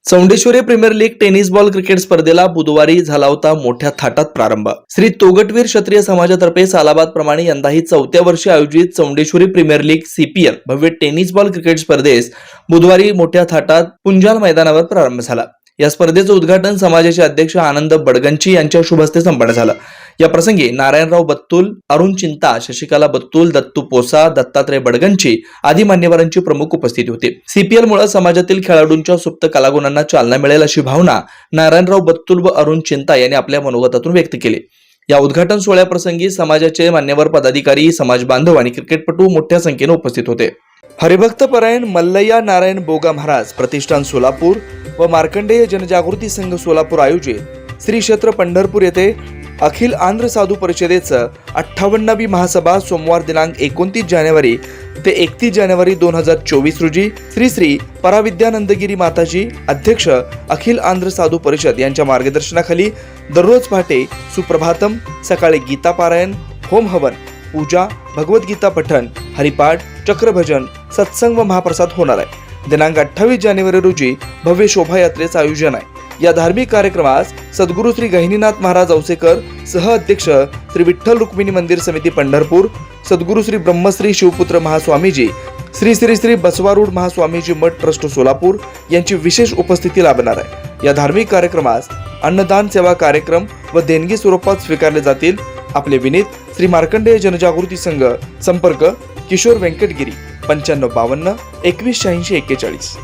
Chaundeshwari premier league tennis ball cricket स्पर्धेला बुधवारी झाला होता मोठ्या थाटात प्रारंभ। श्री तोगटवीर क्षत्रिय समाजातर्फे सालाबाद प्रमाणे यंदाही 4थ्या वर्षी आयोजित चौंडेश्वरी प्रीमियर लीग सीपीएल भव्य टेनिस बॉल क्रिकेट स्पर्धेस बुधवारी मोठ्या थाटात पुंजाल मैदानावर प्रारंभ झाला। या स्पर्धेचं उद्घाटन समाजाचे अध्यक्ष आनंद बडगंची यांच्या शुभ हस्ते संपन्न झालं। या प्रसंगी नारायणराव बत्तुल, अरुण चिंता, शशिकला बत्तुल, दत्तू पोसा, दत्तात्रय बडगंची आदी मान्यवरांची प्रमुख उपस्थिती होती। सीपीएल मुळे समाजातील खेळाडूंच्या सुप्त कलागुणांना चालना मिळेल अशी भावना नारायणराव बत्तुल व अरुण चिंता यांनी आपल्या मनोगतातून व्यक्त केली। या उद्घाटन सोहळ्याप्रसंगी समाजाचे मान्यवर पदाधिकारी, समाज बांधव आणि क्रिकेटपटू मोठ्या संख्येने उपस्थित होते। हरिभक्त परायण मल्लय्या नारायण बोगा महाराज प्रतिष्ठान सोलापूर व मार्कंडेय जनजागृती संघ सोलापूर आयोजित श्री क्षेत्र पंढरपूर येथे अखिल आंध्र साधू परिषदेचं 58वी महासभा सोमवार दिनांक 29 जानेवारी ते 31 जानेवारी 2024 रोजी श्री श्री पराविद्यानंदगिरी माताजी अध्यक्ष अखिल आंध्र साधू परिषद यांच्या मार्गदर्शनाखाली दररोज पहाटे सुप्रभातम, सकाळी गीता पारायण, होम हवन, पूजा, भगवद्गीता पठण, हरिपाठ, चक्रभजन, सत्संग व महाप्रसाद होणार आहे। दिनांक 28 जानेवारी रोजी भव्य शोभायात्रेचं आयोजन आहे। या धार्मिक कार्यक्रमास सद्गुरू श्री गहिनीनाथ महाराज औसेकर, सह अध्यक्ष श्री विठ्ठल रुक्मिणी मंदिर समिती पंढरपूर, सद्गुरू श्री ब्रह्मश्री शिवपुत्र महास्वामीजी, श्री श्री श्री बसवारूढ महास्वामीजी मठ ट्रस्ट सोलापूर यांची विशेष उपस्थिती लाभणार आहे। या धार्मिक कार्यक्रमास अन्नदान सेवा कार्यक्रम व देणगी स्वरूपात स्वीकारले जातील। आपले विनीत श्री मार्कंडेय जनजागृती संघ, संपर्क किशोर व्यंकटगिरी 9552 2186 41।